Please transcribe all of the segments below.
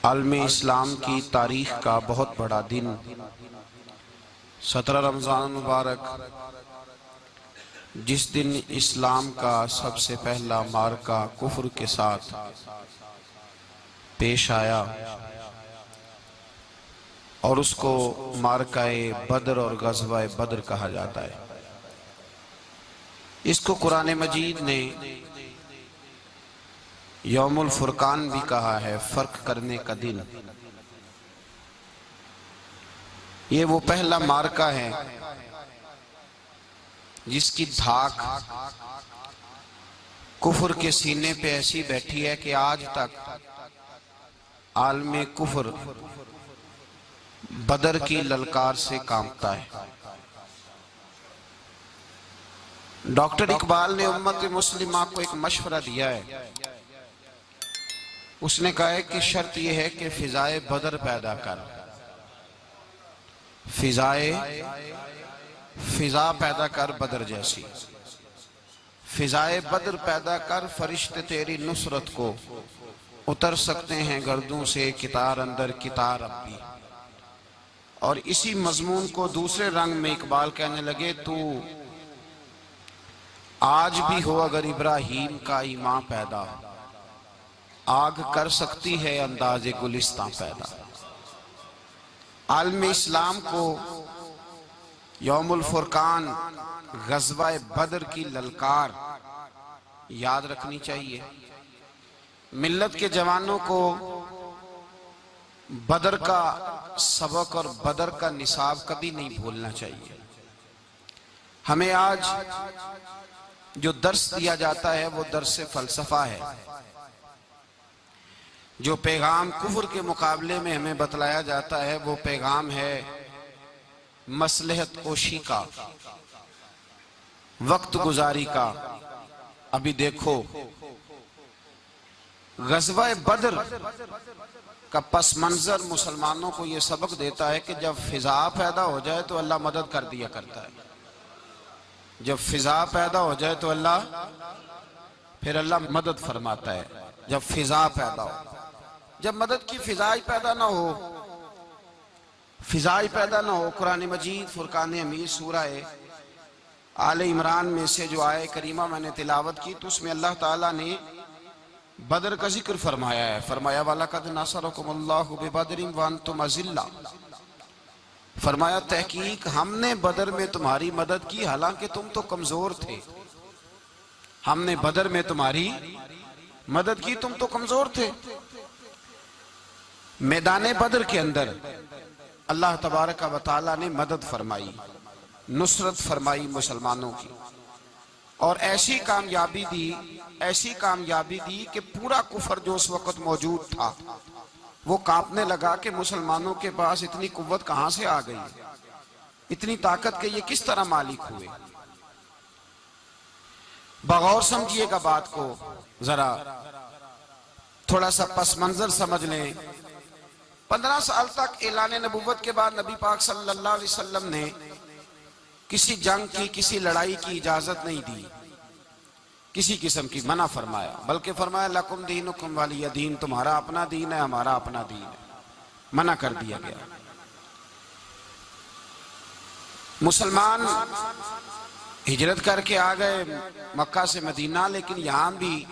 आलमी इस्लाम की तारीख का बहुत बड़ा दिन 17 रमज़ान मुबारक, जिस दिन इस्लाम का सबसे पहला मार्का कुफ्र के साथ पेश आया और उसको मार्काए बदर और गज़वाए बदर कहा जाता है। इसको कुरान मजीद ने यौमुल फुरकान भी कहा है, फर्क करने का दिन। ये वो पहला मार्का है जिसकी धाक कुफर के सीने पे ऐसी बैठी है कि आज तक आलमे कुफर बदर की ललकार से कांपता है। डॉक्टर इकबाल ने उम्मत मुस्लिमा को एक मशवरा दिया है। उसने कहा है कि शर्त यह है कि फिजाए बदर पैदा कर, फिजा पैदा कर बदर जैसी, फिजाए बदर पैदा कर, फरिश्ते तेरी नुसरत को उतर सकते हैं गर्दों से कितार अंदर कितार अब्बी। और इसी मजमून को दूसरे रंग में इकबाल कहने लगे, तू आज भी हो अगर इब्राहीम का ईमान पैदा, आग कर सकती है अंदाजे गुलिस्तां पैदा। आलम इस्लाम को यौमुल फुरकान गज़वाए बदर की ललकार याद रखनी चाहिए। मिल्लत के जवानों को बदर का सबक और बदर का निसाब कभी नहीं भूलना चाहिए। हमें आज जो दर्स दिया जाता है वो दर्स फलसफा है। जो पैगाम कुफर के मुकाबले में हमें बतलाया जाता है वो पैगाम है मसलहत ओशी का, वक्त गुजारी का। अभी देखो गज़वा बदर का पस मंजर मुसलमानों को यह सबक देता है कि जब फिजा पैदा हो जाए तो अल्लाह मदद कर दिया करता है। जब फिजा पैदा हो जाए तो फिर अल्लाह मदद फरमाता है। जब फिजा पैदा हो, जब मदद की फिजाई पैदा ना हो, फिजाई पैदा ना हो, कुरान मजीद फुरकान हमीद सूरह आले इमरान में से जो आए करीमा मैंने तिलावत की तो उसमें अल्लाह ताला ने बदर का जिक्र फरमाया है। फरमाया वाला कद नसरकुमुल्लाहु बिबदरिन व अंतुम अज़िल्ला, फरमाया तहकीक हमने बदर में तुम्हारी मदद की हालांकि तुम तो कमजोर थे। हमने बदर में तुम्हारी मदद की, तुम तो कमजोर थे। मैदान बदर के अंदर अल्लाह तबारक व तआला ने मदद फरमाई, नुसरत फरमाई मुसलमानों की, और ऐसी कामयाबी दी कि पूरा कुफर जो उस वक्त मौजूद था वो कांपने लगा कि मुसलमानों के पास इतनी कुव्वत कहां से आ गई, इतनी ताकत के ये किस तरह मालिक हुए। बगौर समझिएगा बात को, जरा थोड़ा सा पस मंजर समझ लें। 15 साल तक ऐलान नबुव्वत के बाद नबी पाक सल्लल्लाहु अलैहि वसल्लम ने किसी जंग की, किसी लड़ाई की इजाजत नहीं दी, किसी किस्म की मना फरमाया, बल्कि फरमाया लकुम दीनुकुम वलिय दीन, तुम्हारा अपना दीन है हमारा अपना दीन है, मना कर दिया गया। मुसलमान हिजरत करके आ गए मक्का से मदीना, लेकिन यहां भी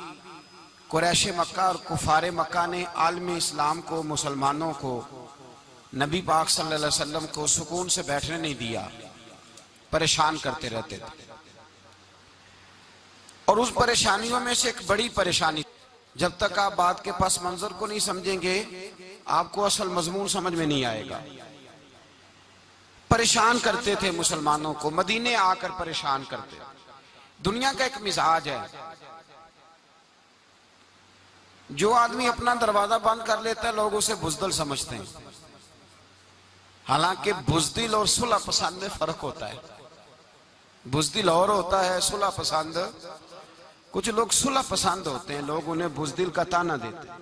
कुरैश मक्का और कुफारे मक्का ने आलम इस्लाम को, मुसलमानों को, नबी पाक सल्लल्लाहु अलैहि वसल्लम को सुकून से बैठने नहीं दिया, परेशान करते रहते थे। और उस परेशानियों में से एक बड़ी परेशानी, जब तक आप बात के पस मंजर को नहीं समझेंगे आपको असल मजमून समझ में नहीं आएगा। परेशान करते थे मुसलमानों को, मदीने आकर परेशान करते। दुनिया का एक मिजाज है, जो आदमी अपना दरवाजा बंद कर लेता है लोग उसे बुज़दिल समझते हैं। हालांकि बुज़दिल और सुलह पसंद में फर्क होता है। बुज़दिल और होता है, सुलह पसंद। कुछ लोग सुलह पसंद होते हैं, लोग उन्हें बुज़दिल का ताना देते हैं।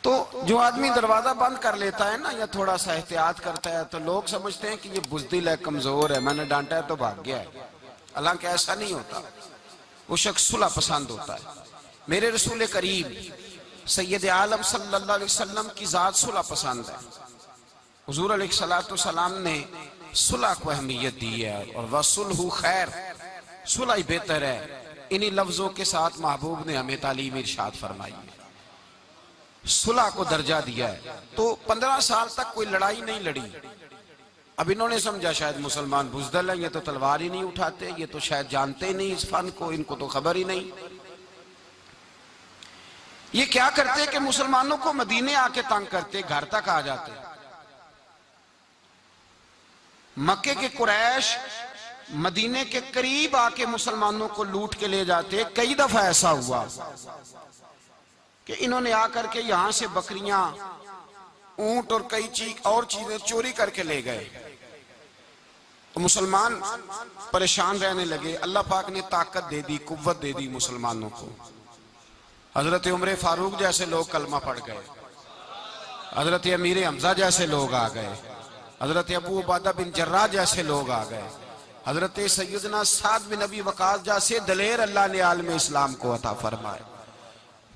तो जो आदमी दरवाजा बंद कर लेता है ना, या थोड़ा सा एहतियात करता है, तो लोग समझते हैं कि ये बुज़दिल है, कमजोर है, मैंने डांटा है तो भाग गया है। हालांकि ऐसा नहीं होता, वो शख्स सुलह पसंद होता है। मेरे रसूल करीम सैयद आलम सल्लल्लाहु अलैहि वसल्लम की जात सुलह पसंद है। हुजूर अलैहिस्सलाम ने सुलह को अहमियत दी है और वसुलहु खैर, सुलह ही बेहतर है। इन्हीं लफ्जों के साथ महबूब ने हमें तालीम इरशाद फरमाई है, सुलह को दर्जा दिया है। तो 15 साल तक कोई लड़ाई नहीं लड़ी। अब इन्होंने समझा शायद मुसलमान बुज़दिल है, ये तो तलवार ही नहीं उठाते, ये तो शायद जानते ही नहीं इस फन को, इनको तो खबर ही नहीं। ये क्या करते कि मुसलमानों को मदीने आके तंग करते, घर तक आ जाते। मक्के के कुरैश मदीने के करीब आके मुसलमानों को लूट के ले जाते। कई दफा ऐसा हुआ कि इन्होंने आकर के यहां से बकरियां, ऊंट और कई और चीजें चोरी करके ले गए। तो मुसलमान परेशान रहने लगे। अल्लाह पाक ने ताकत दे दी, कुव्वत दे दी मुसलमानों को। हजरत उमर फारूक जैसे लोग कलमा पढ़ गए, हजरत अमीर हमजा जैसे लोग आ गए, हजरत अबू उबादा बिन जर्राह जैसे लोग आ गए, हजरत सैयदना साद बिन नबी वकास जैसे दलेर अल्लाह ने आलम इस्लाम को अता फरमाया।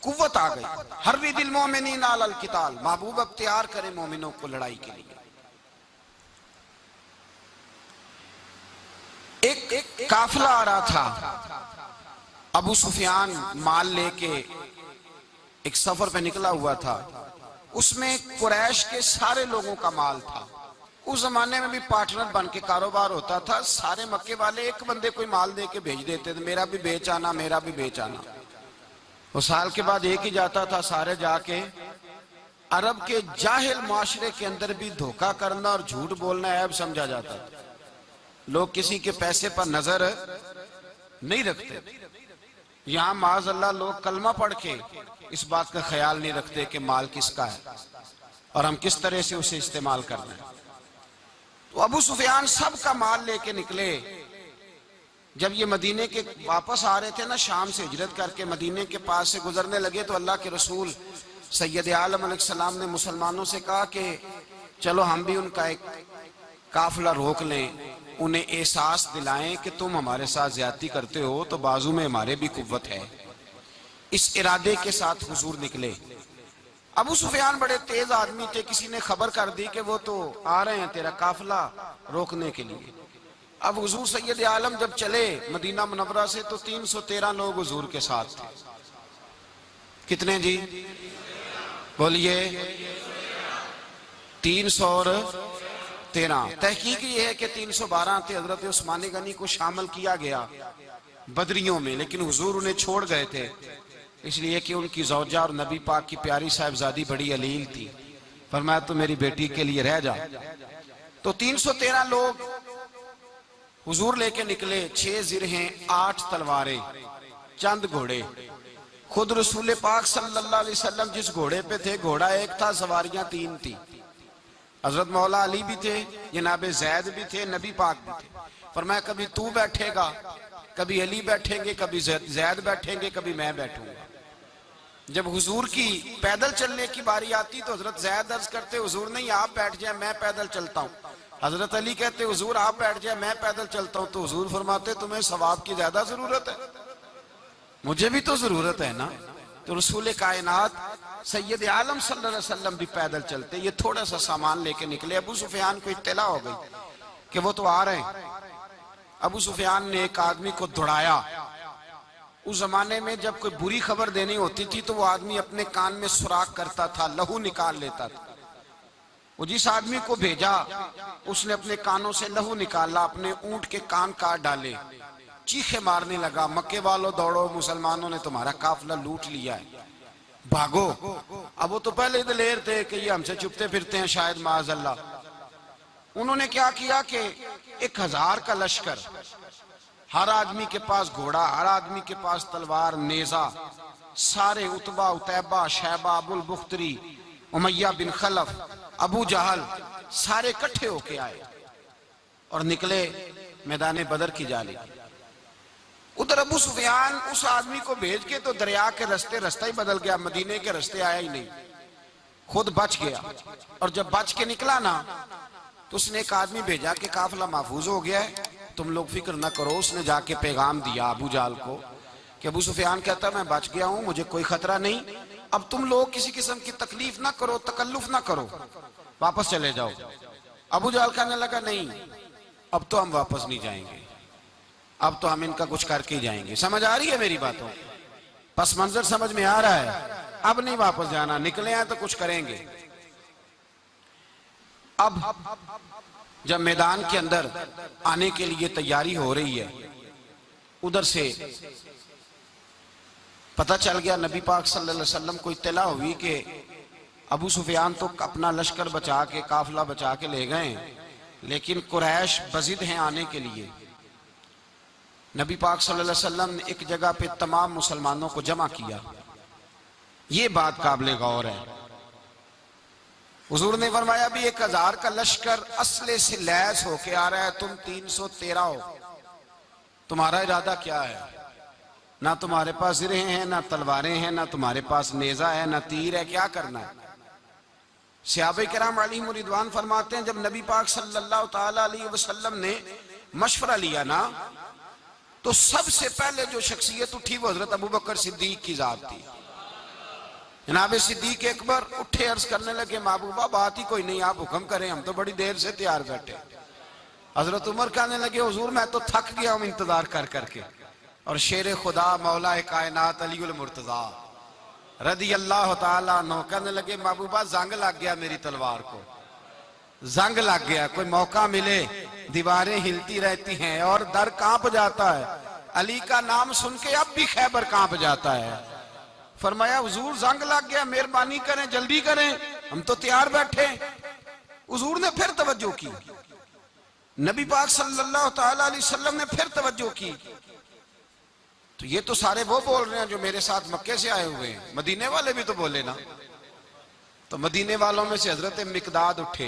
कुव्वत आ गई। हर दिल मोमिनीन अलल किताल, महबूब अब तैयार करे मोमिनों को लड़ाई के लिए। एक काफिला आ रहा था। अबू सुफियान माल लेके एक सफर पे निकला हुआ था। उसमें कुरैश के सारे लोगों का माल था। उस जमाने में भी पार्टनर बन के कारोबार होता था। सारे मक्के वाले एक बंदे कोई माल दे के भेज देते थे, मेरा भी बेच आना, मेरा भी बेच आना। वो साल के बाद एक ही जाता था। सारे जाके अरब के जाहिल माशरे के अंदर भी धोखा करना और झूठ बोलना ऐब समझा जाता था। लोग किसी के पैसे पर नजर नहीं रखते। यहां माज़अल्लाह लोग कलमा पढ़ के इस बात का ख्याल नहीं रखते कि माल किसका है और हम किस तरह से उसे इस्तेमाल करना है। तो अबू सुफियान सबका माल लेके निकले। जब ये मदीने के वापस आ रहे थे ना, शाम से हिजरत करके मदीने के पास से गुजरने लगे, तो अल्लाह के रसूल सैयद आलम अलैहिस्सलाम ने मुसलमानों से कहा कि चलो हम भी उनका एक काफिला रोक लें, उन्हें एहसास दिलाएं कि तुम हमारे साथ ज्यादती करते हो तो बाजू में हमारे भी कुव्वत है। इस इरादे के साथ हुजूर निकले। अबू सुफियान बड़े तेज आदमी थे। किसी ने खबर कर दी कि वो तो आ रहे हैं तेरा काफिला रोकने के लिए। अब हुजूर सैयद आलम जब चले मदीना मुनव्वरा से तो 313 लोग हुजूर के साथ थे। कितने जी? बोलिए। 313। तहकीक ये है कि 312 थे। हजरत उस्मान गनी को शामिल किया गया बदरियों में, लेकिन हुजूर उन्हें छोड़ गए थे इसलिए कि उनकी ज़ौजा और नबी पाक की प्यारी साहिबजादी बड़ी अलील थी। फरमाया तो मेरी बेटी के लिए रह जा। तो 313 लोग हुजूर लेके निकले। 6 जिरहें, 8 तलवारें, चंद घोड़े। खुद रसूल पाक सल्लल्लाहु अलैहि वसल्लम जिस घोड़े पे थे, घोड़ा एक था, सवारियां 3 थी। हजरत मौला अली भी थे, जनाबे जैद भी थे, नबी पाक भी थे। फरमाया कभी तू बैठेगा, कभी अली बैठेंगे, कभी जैद बैठेंगे, कभी मैं बैठूंगा। जब हुजूर की पैदल चलने की बारी आती तो हजरत जैद अर्ज करते हुजूर नहीं आप बैठ जाए, मैं पैदल चलता हूँ। हजरत अली कहते हुजूर आप बैठ जाए, मैं पैदल चलता हूँ। तो हुजूर फरमाते तुम्हें सवाब की ज्यादा जरूरत है, मुझे भी तो जरूरत है ना। तो रसूल कायनात सैयद आलम सल्लल्लाहु अलैहि वसल्लम भी पैदल चलते। ये थोड़ा सा सामान लेके निकले। अबू सुफियान को इत्तला हो गई कि वो तो आ रहे हैं। अबू सुफियान ने एक आदमी को दौड़ाया। उस जमाने में जब कोई बुरी खबर देनी होती थी तो वो आदमी अपने कान में सुराख करता था, लहू निकाल लेता था। वो जिस आदमी को भेजा उसने अपने कानों से लहू निकाला, अपने ऊंट के कान काट डाले, चीखे मारने लगा, मक्के वालों दौड़ो, मुसलमानों ने तुम्हारा काफिला लूट लिया है, भागो। अब वो तो पहले दलेर थे कि ये हमसे छुपते फिरते हैं शायद माज़अल्लाह। उन्होंने क्या किया कि 1000 का लश्कर, हर आदमी के पास घोड़ा, हर आदमी के पास तलवार, नेजा, सारे उतबा, उतैबा, शैबा, अबुल बुख्तरी, उमैया बिन खलफ, अबू जहल, सारे इकट्ठे होके आए और निकले मैदान बदर की जानिब। उधर अबू सुफियान उस आदमी को भेज के तो दरिया के रास्ता ही बदल गया, मदीने के रास्ते आया ही नहीं, खुद बच गया। और जब बच के निकला ना तो उसने एक आदमी भेजा कि काफिला महफूज हो गया है, तुम लोग फिक्र ना करो। उसने जाके पैगाम दिया अबू जाल को कि अबू सुफियान कहता मैं बच गया हूं, मुझे कोई खतरा नहीं, अब तुम लोग किसी किस्म की तकलीफ ना करो, तकल्लुफ ना करो, वापस चले जाओ। अबू जहल कहने लगा नहीं, अब तो हम वापस नहीं जाएंगे, अब तो हम इनका कुछ करके ही जाएंगे। समझ आ रही है मेरी बातों? पस मंजर समझ में आ रहा है? अब नहीं वापस जाना, निकले हैं तो कुछ करेंगे। अब जब मैदान के अंदर आने के लिए तैयारी हो रही है, उधर से पता चल गया नबी पाक सल्लल्लाहु अलैहि वसल्लम को इत्तला हुई कि अबू सुफियान तो अपना लश्कर बचा के, काफिला बचा के ले गए, लेकिन कुरैश बजिद हैं आने के लिए। नबी पाक सल्लल्लाहु अलैहि वसल्लम ने एक जगह पे तमाम मुसलमानों को जमा किया। ये बात काबिल गौर है। हुजूर ने फरमाया भी 1000 का लश्कर असले से लैस होके आ रहा है, तुम 313 हो, तुम्हारा इरादा क्या है? ना तुम्हारे पास जिरह हैं, ना तलवारें हैं, ना तुम्हारे पास नेजा है, ना तीर है, क्या करना है? सहाबा किराम अलैहिम रिदवान फरमाते हैं जब नबी पाक सल्लल्लाहु ताला अलैहि वसल्लम ने मशवरा लिया ना, तो सबसे पहले जो शख्सियत उठी वो हजरत अबू बकर सिद्दीक की जात थी। जनाब सिद्दीक अकबर उठे, अर्ज करने लगे महबूबा बात ही कोई नहीं, आप हुक्म करें, हम तो बड़ी देर से तैयार बैठे। हजरत उमर कहने लगे हुजूर मैं तो थक गया हूं इंतजार कर करके। और शेर खुदा मौला कायनात अलीउल मुर्तजा रदी अल्लाह ताला अन्हु कहने लगे महबूबा जंग लग गया मेरी तलवार को, जंग लग गया, कोई मौका मिले दीवारें हिलती रहती हैं और दर कांप जाता है। अली का नाम सुन के अब भी खैबर कांप जाता है। फरमाया हुजूर जंग लग गया, मेहरबानी करें, जल्दी करें, हम तो तैयार बैठे। हुजूर ने फिर तवज्जो की, नबी पाक सल्लल्लाहु ताला अलैहि वसल्लम ने फिर तवज्जो की। तो ये तो सारे वो बोल रहे हैं जो मेरे साथ मक्के से आए हुए हैं, मदीने वाले भी तो बोले ना। तो मदीने वालों में से हजरत मिकदाद उठे,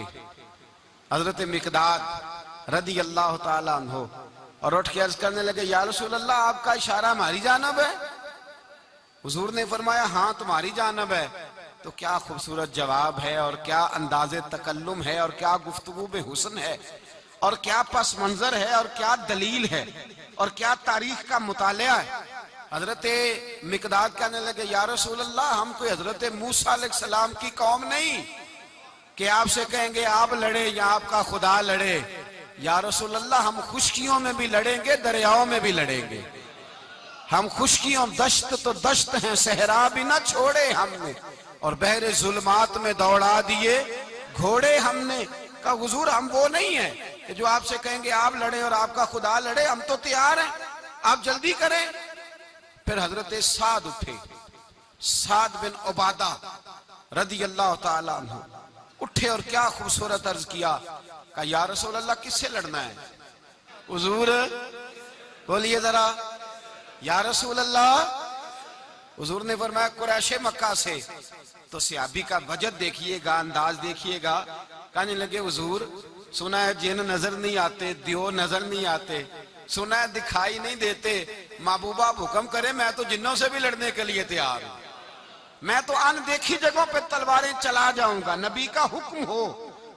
हजरत मिकदाद रदी अल्लाह ताला अन्हु, और उठ के अर्ज करने लगे या रसूल अल्लाह आपका इशारा हमारी जानब है? हुजूर ने फरमाया हाँ तुम्हारी जानब है। तो क्या खूबसूरत जवाब है, और क्या अंदाजे तकल्लुम है, और क्या गुफ्तगू में हुस्न है, और क्या पस मंजर है, और क्या दलील है, और क्या तारीख का मुतालिया है। हजरत मिकदाद कहने लगे या रसूल अल्लाह हम कोई हजरत मूसा अलैहिस्सलाम की कौम नहीं कि आपसे कहेंगे आप लड़े या आपका खुदा लड़े। या रसूल अल्लाह हम खुशकियों में भी लड़ेंगे, दरियाओं में भी लड़ेंगे। हम खुशकियों दश्त तो दश्त हैं, सहरा भी ना छोड़े हमने, और बहरे जुल्मात में दौड़ा दिए घोड़े हमने। का हुजूर हम वो नहीं है कि जो आपसे कहेंगे आप लड़े और आपका खुदा लड़े, हम तो तैयार हैं, आप जल्दी करें। फिर हजरत साद उठे, साद बिन उबादा रदी अल्लाह ताला अन्हु उठे और क्या खूबसूरत अर्ज किया, कहा या रसूल अल्लाह किससे लड़ना है? हुजूर बोलिए जरा या रसूल अल्लाह। हुजूर ने फरमाया कुरैश मक्का से। तो सहाबी का वजद देखिएगा, अंदाज देखिएगा। कहने लगे हुजूर सुना है जिन नजर नहीं आते, दियो नजर नहीं आते, सुना है दिखाई नहीं देते, महबूबा हुक्म करे मैं तो जिन्नों से भी लड़ने के लिए तैयार हूं, मैं तो अनदेखी जगहों पे तलवारें चला जाऊंगा। नबी का हुक्म हो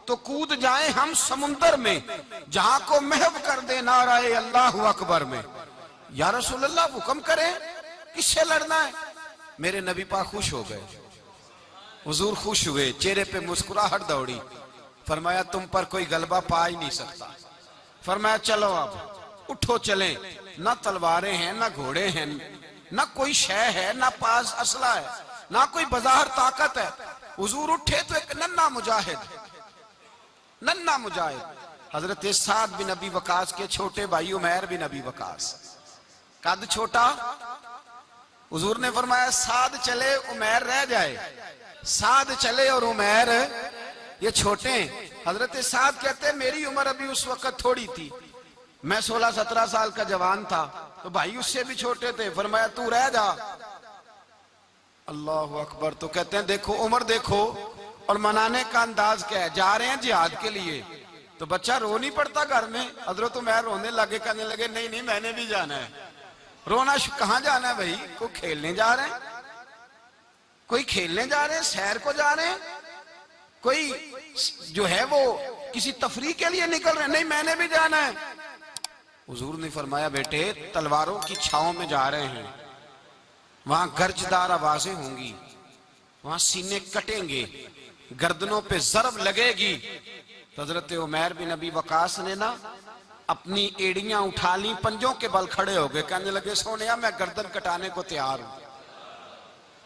तो कूद जाए हम समुंदर में, जहां को महव कर दे नाराए अल्लाहु अकबर में। या रसूल अल्लाह हुक्म करे किससे लड़ना है? मेरे नबी पाक खुश हो गए, हुजूर खुश हुए, चेहरे पे मुस्कुराहट दौड़ी। फरमाया तुम पर कोई गलबा पा ही नहीं सकता। फरमाया चलो अब उठो चले, ना तलवारें हैं, ना घोड़े हैं, ना कोई शय है, ना पास असला है, ना कोई बाजार ताकत है। हुजूर उठे तो एक नन्ना मुजाहिद हजरत साद बिन नबी वकास के छोटे भाई उमैर बिन नबी वकास, कद छोटा। हुजूर ने फरमाया साद चले उमैर रह जाए, साद चले और उमैर ये छोटे। हजरत साद कहते हैं मेरी उम्र अभी उस वक्त थोड़ी थी, मैं 16-17 साल का जवान था, तो भाई उससे भी छोटे थे। फरमाया तू रह जा। अल्लाह अकबर। तो कहते हैं देखो उम्र देखो और मनाने का अंदाज क्या है। जा रहे हैं जिहाद के लिए, तो बच्चा रो नहीं पड़ता घर में। हजरत उमैर रोने लगे, कहने लगे नहीं नहीं मैंने भी जाना है। रोना कहाँ जाना है भाई? कोई खेलने जा रहे हैं, कोई खेलने जा रहे हैं, सैर को जा रहे हैं, कोई जो है वो किसी तफरीह के लिए निकल रहे हैं। नहीं मैंने भी जाना है। हुजूर ने फरमाया बेटे तलवारों की छाओं में जा रहे हैं, वहां गर्जदार आवाजें होंगी, वहां सीने कटेंगे, गर्दनों पे जरब लगेगी। तो हजरत उमैर बिन अबी वकास ने ना अपनी एड़ियां उठा ली, पंजों के बल खड़े हो गए, कहने लगे सोनिया मैं गर्दन कटाने को तैयार हूं।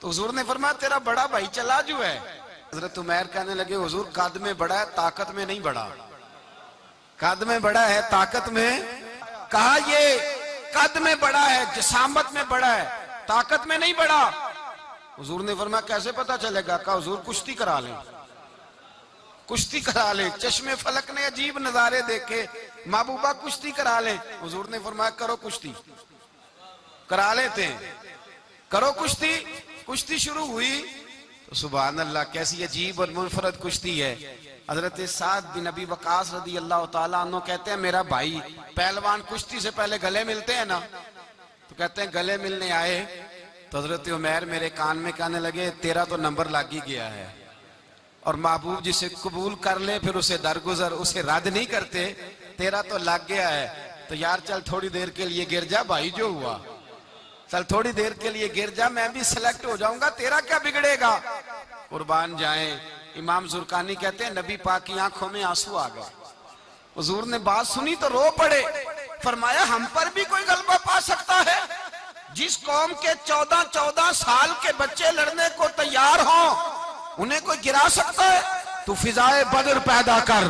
तो हुजूर ने फरमाया तेरा बड़ा भाई चला जो है। हजरत उमैर कहने लगे हुजूर कद में बड़ा है, ताकत में नहीं बड़ा। कद में बड़ा है, ताकत में। कहा ये कद में बड़ा है, जिसामत में बड़ा है, ताकत में नहीं बड़ा। हुजूर ने फरमाया कैसे पता चलेगा? कहा हुजूर कुश्ती करा लें, कुश्ती करा ले। चश्मे फलक ने अजीब नजारे देखे, महबूबा कुश्ती करा ले। हुजूर ने फरमाया करो कुश्ती, करा लेते हैं, करो कुश्ती। कुश्ती शुरू हुई तो सुभान अल्लाह कैसी अजीब और मुनफरद कुश्ती है। हजरत साद बिन अबी वकास रदी अल्लाह तआला अन्हु कहते हैं मेरा भाई पहलवान कुश्ती से पहले गले मिलते हैं ना, तो कहते हैं गले मिलने आए तो हजरत उमैर मेरे कान में कहने लगे तेरा तो नंबर लग ही गया है, और महबूब जिसे कबूल कर ले फिर उसे दरगुजर, उसे रद्द नहीं करते, तेरा तो लग गया है। तो यार चल थोड़ी देर के लिए गिर जा भाई, जो हुआ चल थोड़ी देर के लिए गिर जा, मैं भी सिलेक्ट हो जाऊंगा, तेरा क्या बिगड़ेगा। कुर्बान जाए। इमाम जुरकानी कहते हैं नबी पाक की आंखों में आंसू आ गए। हुजूर ने बात सुनी तो रो पड़े। फरमाया हम पर भी कोई गलबा पा सकता है? जिस कौम के 14-14 साल के बच्चे लड़ने को तैयार हों उन्हें कोई गिरा सकता है? तू फिजाए बदर पैदा कर,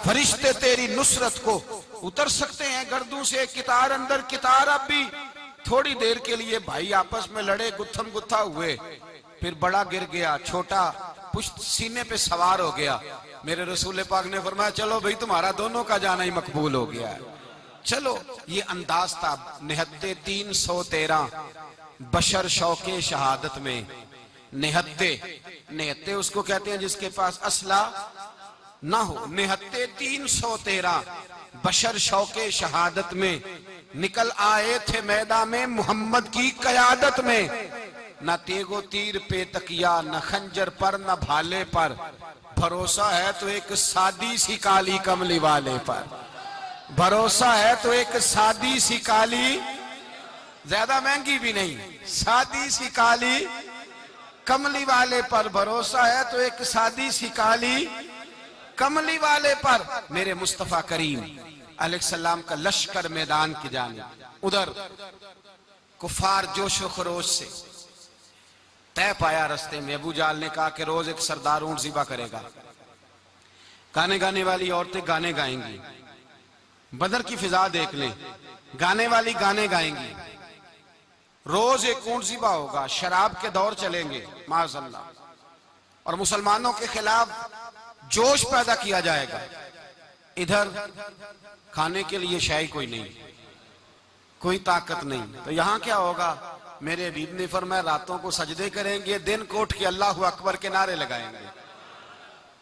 फरिश्ते तेरी नुसरत को उतर सकते हैं गर्दों से, कितार अंदर कितार। अब भी थोड़ी देर के लिए भाई आपस में लड़े, गुत्थम गुत्था हुए, फिर बड़ा गिर गया, छोटा पुश्त सीने पे सवार हो गया। मेरे रसूल पाक ने फरमाया चलो भाई तुम्हारा दोनों का जाना ही मकबूल हो गया है, चलो। ये अंदाज था। निहत्ते 313 बशर शौके शहादत में। निहत्ते उसको कहते हैं जिसके पास असला ना हो। निहत्ते 313 बशर शौके शहादत में निकल आए थे मैदान में मोहम्मद की कयादत में। न तेगो तीर पे तकिया, न खंजर पर, न भाले पर, भरोसा है तो एक सादी सी काली कमली वाले पर। भरोसा है तो एक सादी सी काली, ज्यादा महंगी भी नहीं, सादी सी काली कमली वाले पर। भरोसा है तो एक सादी सी काली कमली वाले पर। मेरे मुस्तफा करीम अलैहिस्सलाम का लश्कर मैदान की जानिब, उधर कुफार जोशो खरोश से तय पाया। रास्ते में अबू जाल ने कहा कि रोज एक सरदार ऊंट ज़िबा करेगा, गाने गाने वाली औरतें गाने गाएंगी, बदर की फिजा देख लें, गाने वाली गाने गाएंगी, रोज एक ऊंट ज़िबा होगा, शराब के दौर चलेंगे माज़अल्लाह, और मुसलमानों के खिलाफ जोश पैदा किया जाएगा। इधर खाने के लिए शायद कोई नहीं, कोई ताकत नहीं। तो यहां क्या होगा? मेरे हबीब ने फरमाया रातों को सजदे करेंगे, दिन को उठ के अल्लाह अकबर के नारे लगाएंगे।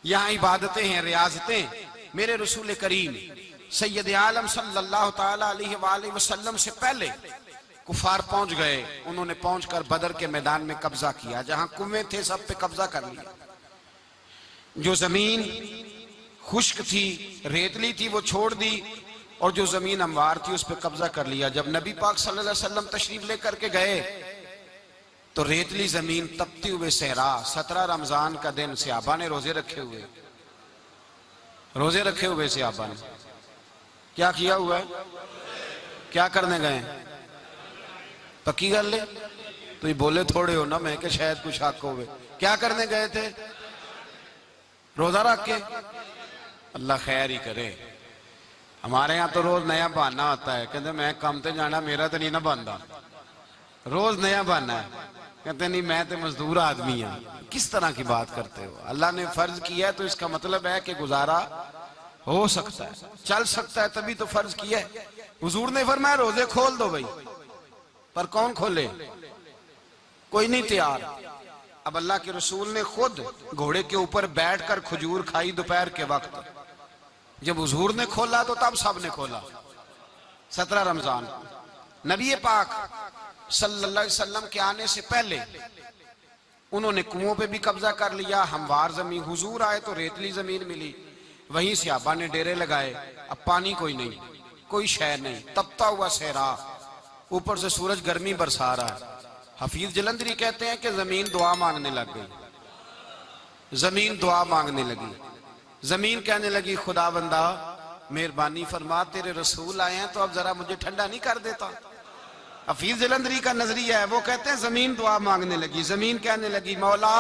यहाँ इबादतें हैं, रियाजतें। मेरे रसूल करीम सैयद आलम सल्लल्लाहु ताला अलैहि वसल्लम से पहले कुफार पहुंच गए। उन्होंने पहुंचकर बदर के मैदान में कब्जा किया। जहां कुएं थे सब पे कब्जा कर लिया। जो जमीन खुश्क थी, रेतली थी, वो छोड़ दी, और जो जमीन हमवार थी उस पर कब्जा कर लिया। जब नबी पाक सल्लल्लाहु अलैहि वसल्लम तशरीफ लेकर के गए तो रेतली जमीन, तपती हुए सहरा, 17 रमजान का दिन, सहाबा ने रोजे रखे हुए, रोजे रखे हुए सहाबा ने क्या किया हुआ है? क्या करने गए? पक्की गल ले तो ये बोले थोड़े हो ना, मैं कि शायद कुछ हक होवे। क्या करने गए थे? रोजा रख के। अल्लाह खैर ही करे। हमारे यहाँ तो रोज नया बहाना आता है, कहते मैं काम से जाना, मेरा तो नहीं ना बनता, रोज नया बहाना है। कहते नहीं मैं तो मजदूर आदमी हूं। किस तरह की बात करते हो? अल्लाह ने फर्ज किया है तो इसका मतलब है कि गुजारा हो सकता है, चल सकता है, तभी तो फर्ज किया है। हुजूर ने फरमाया रोजे खोल दो भाई, पर कौन खोले? कोई नहीं तैयार। अब अल्लाह के रसूल ने खुद घोड़े के ऊपर बैठकर खजूर खाई दोपहर के वक्त। जब हुजूर ने खोला तो तब सब ने खोला। 17 रमजान नबी पाक सल्लल्लाहु अलैहि वसल्लम के आने से पहले उन्होंने कुओं पे भी कब्जा कर लिया, हमवार जमीन। हुजूर आए तो रेतली जमीन मिली, वहीं सहाबा ने डेरे लगाए। अब पानी कोई नहीं, कोई शय नहीं, तपता हुआ सहरा, ऊपर से सूरज गर्मी बरसा रहा है। हफीज जलंधरी कहते हैं कि जमीन दुआ मांगने लग गई। जमीन दुआ मांगने लगी। जमीन कहने लगी खुदावंदा मेहरबानी फरमा, तेरे रसूल आए हैं तो अब जरा मुझे ठंडा नहीं कर देता। हफीज जलंधरी का नजरिया है, वो कहते हैं जमीन दुआ मांगने लगी। जमीन कहने लगी मौला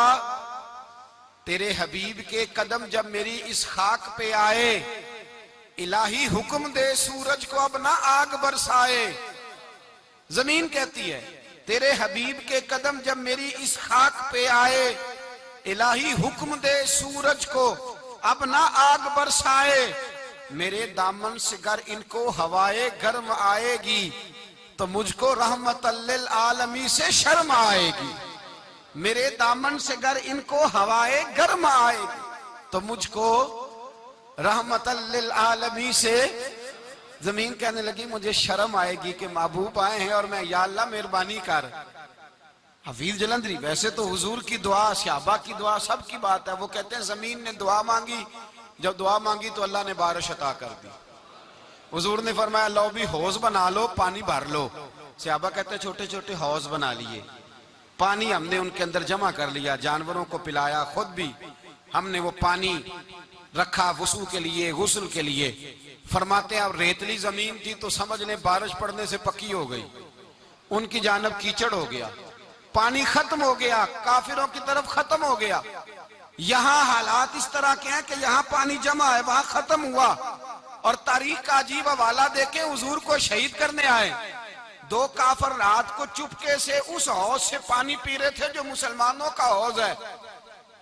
तेरे हबीब के कदम जब मेरी इस खाक पे आए, इलाही हुक्म दे सूरज को अब ना आग बरसाए। जमीन कहती है तेरे हबीब के कदम जब मेरी इस खाक पे आए, इलाही हुक्म दे सूरज को अब ना आग बरसाए। मेरे दामन से गर इनको हवाए गर्म आएगी तो मुझको रहमतल्लिल आलमी से शर्म आएगी। मेरे दामन से गर इनको हवाए गर्म आएगी तो मुझको रहमतल्लिल आलमी से। जमीन कहने लगी मुझे शर्म आएगी कि महबूब आए हैं और मैं, या अल्लाह मेहरबानी कर। हफीज जलंधरी वैसे तो हुजूर की दुआ, सहाबा की दुआ, सब की बात है। वो कहते हैं जमीन ने दुआ मांगी, जब दुआ मांगी तो अल्लाह ने बारिश अता कर दी। हुजूर ने फरमाया लो भी हौज बना लो, पानी भर लो। सहाबा कहते हैं छोटे छोटे हौज बना लिए, पानी हमने उनके अंदर जमा कर लिया, जानवरों को पिलाया, खुद भी हमने वो पानी रखा वुसू के लिए, गुस्ल के लिए। फरमाते हैं अब रेतली जमीन थी तो समझ लें बारिश पड़ने से पक्की हो गई, उनकी जानब कीचड़ हो गया, पानी खत्म हो गया, काफिरों की तरफ खत्म हो गया। यहाँ हालात इस तरह के हैं कि यहाँ पानी जमा है, वहां खत्म हुआ। और तारीख का अजीब हवाला देके हुजूर को शहीद करने आए। दो काफिर रात को चुपके से उस हौज से पानी पी रहे थे जो मुसलमानों का हौज है।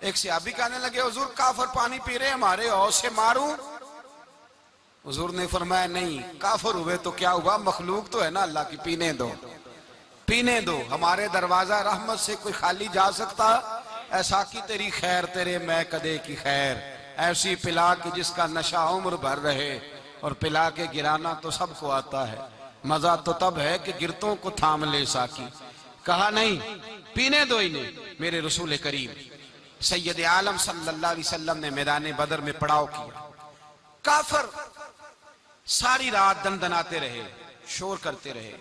एक सहाबी कहने लगे हुजूर काफिर पानी पी रहे, हमारे हौज से मारूं? हुजूर ने फरमाया नहीं, काफिर हुए तो क्या हुआ, मखलूक तो है ना अल्लाह की, पीने दो, पीने दो। हमारे दरवाजा रहमत से कोई खाली जा सकता? ऐसा की तेरी खैर तेरे मैं कदे की खैर, ऐसी पिला के जिसका नशा उम्र भर रहे, और पिला के गिराना तो सबको आता है, मजा तो तब है कि गिरतों को थाम ले साकी। कहा नहीं, पीने दो इन्हें। मेरे रसूल करीम सैयद आलम सल्लल्लाहु अलैहि वसल्लम ने मैदान बदर में पड़ाव किया। काफिर सारी रात दनदनाते रहे, शोर करते रहे।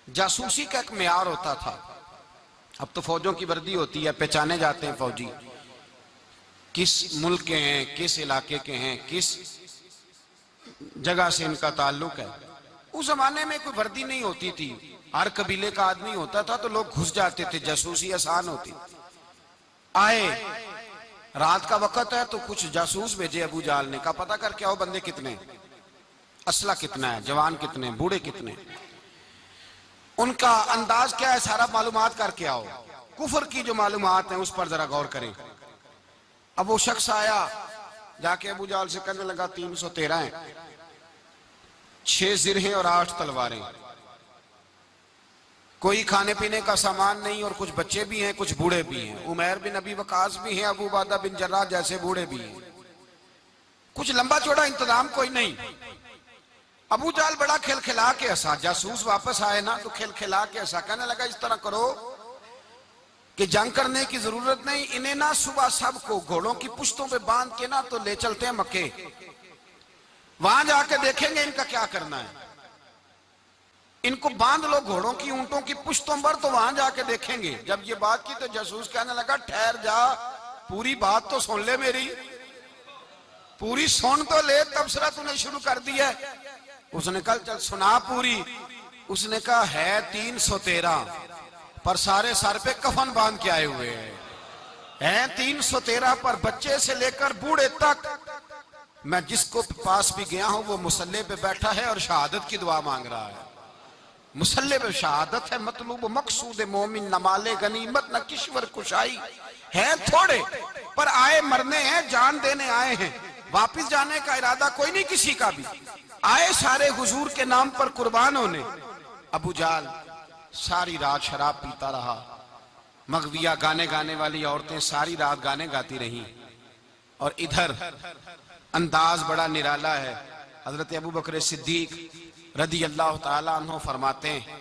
जासूसी का एक मेयार होता था, अब तो फौजों की वर्दी होती है, पहचाने जाते हैं फौजी किस मुल्क के हैं, किस इलाके के हैं, किस जगह से इनका ताल्लुक है। उस जमाने में कोई वर्दी नहीं होती थी, हर कबीले का आदमी होता था तो लोग घुस जाते थे, जासूसी आसान होती। आए रात का वक्त है तो कुछ जासूस भेजे अबू जाल ने, कहा पता करके आओ बंदे कितने, असला कितना है, जवान कितने, बूढ़े कितने, उनका अंदाज क्या है, सारा मालूमात करके आओ। कुफर की जो मालूमात है उस पर जरा गौर करें। अब वो शख्स आया, जाके अबू जाल से कहने लगा 313 हैं, 6 जिरहें और 8 तलवारें, कोई खाने पीने का सामान नहीं, और कुछ बच्चे भी हैं, कुछ बूढ़े भी हैं, उमैर बिन अबी वकास भी हैं, अबू उबादा बिन जर्राह जैसे बूढ़े भी हैं, कुछ लंबा चौड़ा इंतजाम कोई नहीं। अबू जाल बड़ा खिलखिला के हंसा, जासूस वापस आए ना तो खिलखिला के हंसा, कहने लगा इस तरह करो कि जंग करने की जरूरत नहीं, इन्हें ना सुबह सबको घोड़ों की पुश्तों पे बांध के ना तो ले चलते हैं मक्के, वहां जाके देखेंगे इनका क्या करना है। इनको बांध लो घोड़ों की, ऊंटों की पुश्तों पर, तो वहां जाके देखेंगे। जब ये बात की तो जासूस कहने लगा ठहर जा, पूरी बात तो सुन ले मेरी, पूरी सुन तो ले, तबसरा तूने शुरू कर दिया है। उसने कहा चल सुना पूरी। उसने कहा है 313, पर सारे सर पे कफन बांध के आए हुए हैं 313 पर, बच्चे से लेकर बूढ़े तक। मैं जिसको पास भी गया हूं वो मुसल्ले पे बैठा है और शहादत की दुआ मांग रहा है। मुसल्ले पे शहादत है, मतलूब मकसूद मोमिन, न माले गनीमत न किश्वर कुशाई है, थोड़े पर आए मरने हैं, जान देने आए हैं, वापिस जाने का इरादा कोई नहीं किसी का भी, आए सारे हुजूर के नाम पर कुर्बान होने। अबू जाल सारी रात शराब पीता रहा, मगविया गाने गाने वाली औरतें सारी रात गाने गाती रहीं, और इधर अंदाज बड़ा निराला है। हजरत अबू बकर सिद्दीक रदी अल्लाह ताला अन्हु फरमाते हैं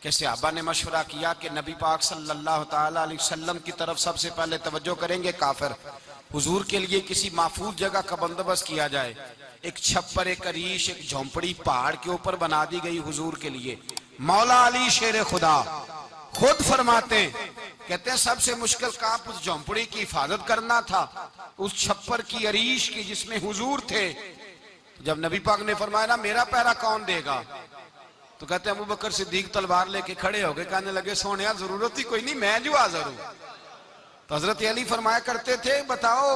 कि सहाबा ने मशवरा किया कि नबी पाक सल्लल्लाहु ताला अलैहि वसल्लम की तरफ सबसे पहले तवज्जो करेंगे काफिर, हुजूर के लिए किसी महफूज जगह का बंदोबस्त किया जाए। एक छप्पर, एक अरीश, एक झोंपड़ी पहाड़ के ऊपर बना दी गई हुजूर के लिए। मौला अली शेर खुदा, खुद फरमाते हैं, कहते हैं सबसे मुश्किल काम उस झोंपड़ी की हिफाजत करना था, उस छप्पर की अरीश की जिसमें हुजूर थे। तो जब नबी पाक ने फरमाया ना मेरा पहरा कौन देगा, तो कहते हैं अबू बकर सिद्दीक तलवार लेके खड़े हो गए, कहने लगे सोनिया जरूरत ही कोई नहीं, मैं जो हाजिर हूं। तो हजरत अली फरमाया करते थे बताओ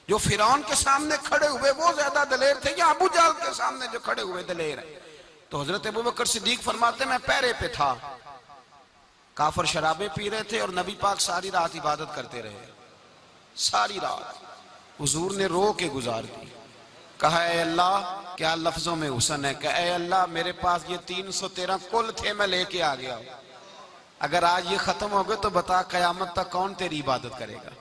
जो फिरौन के सामने खड़े हुए वो ज्यादा दलेर थे या अबू जाल के सामने जो खड़े हुए दलेर है? तो हजरत अबू बकर सिद्दीक फरमाते मैं पहरे पे था, काफर शराबे पी रहे थे और नबी पाक सारी रात इबादत करते रहे, सारी रात हुजूर ने रो के गुजार दी। कहा ऐ अल्लाह, क्या लफ्जों में हुसन है, कहा ऐ अल्लाह मेरे पास ये 313 कुल थे, मैं लेके आ गया, अगर आज ये खत्म हो गए तो बता कयामत तक कौन तेरी इबादत करेगा।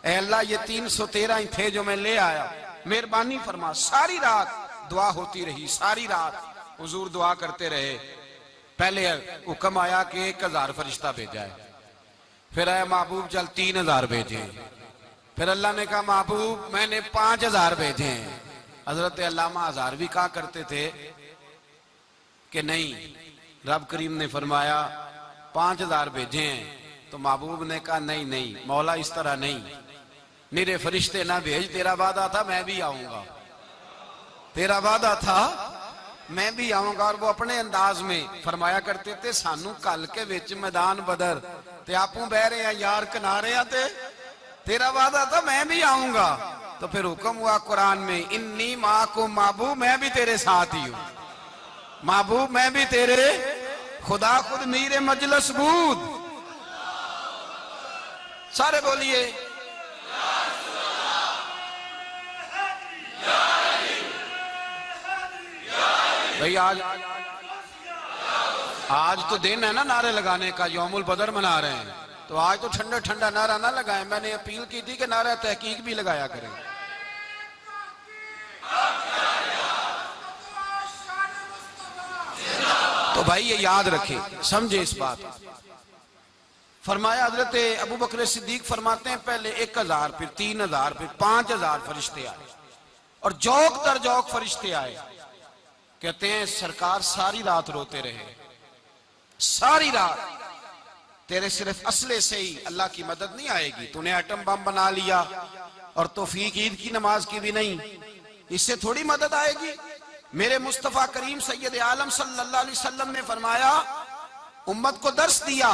ऐ अल्लाह ये 313 ही थे जो मैं ले आया, मेहरबानी फरमा। सारी रात दुआ होती रही, सारी रात हुजूर दुआ करते रहे। पहले हुक्म आया कि 1000 फरिश्ता भेजा है, फिर आया महबूब चल 3000 भेजे, फिर अल्लाह ने कहा महबूब मैंने 5000 भेजे हैं। हजरत अल्लामा हजार भी कहा करते थे कि नहीं, रब करीम ने फरमाया 5000 भेजे हैं, तो महबूब ने कहा नहीं नहीं मौला इस तरह नहीं, मेरे फरिश्ते ना भेज, तेरा वादा था मैं भी आऊंगा, तेरा वादा था मैं भी आऊंगा। और वो अपने अंदाज में फरमाया करते थे सानू कल के विच मैदान बदर ते आपू बह रहे हैं यार किनारे ते तेरा वादा था मैं भी आऊंगा। तो फिर हुक्म हुआ कुरान में इन्नी माँ को महबूब मैं भी तेरे साथ ही हूं, महबूब मैं भी तेरे, खुदा खुद मीरे मजलस बूद। सारे बोलिए भाई आज तो दिन है ना नारे लगाने का, यौमुल बदर मना रहे हैं, तो आज तो ठंडा ठंडा नारा ना लगाएं। मैंने अपील की थी कि नारा तहकीक भी लगाया करें। तो भाई ये याद रखे, समझे इस बात। फरमाया हजरत अबू बकर सिद्दीक फरमाते हैं पहले 1000 फिर 3000 फिर 5000 फरिश्ते आए और जौक दर जौक फरिश्ते आए। कहते हैं सरकार सारी रात रोते रहे, सारी रात, तेरे सिर्फ असले से ही अल्लाह की मदद नहीं आएगी, तूने एटम बम बना लिया और तौफीक ईद की नमाज की भी नहीं, इससे थोड़ी मदद आएगी। मेरे मुस्तफा करीम सैयद आलम सल्लल्लाहु अलैहि वसल्लम ने फरमाया उम्मत को दर्स दिया,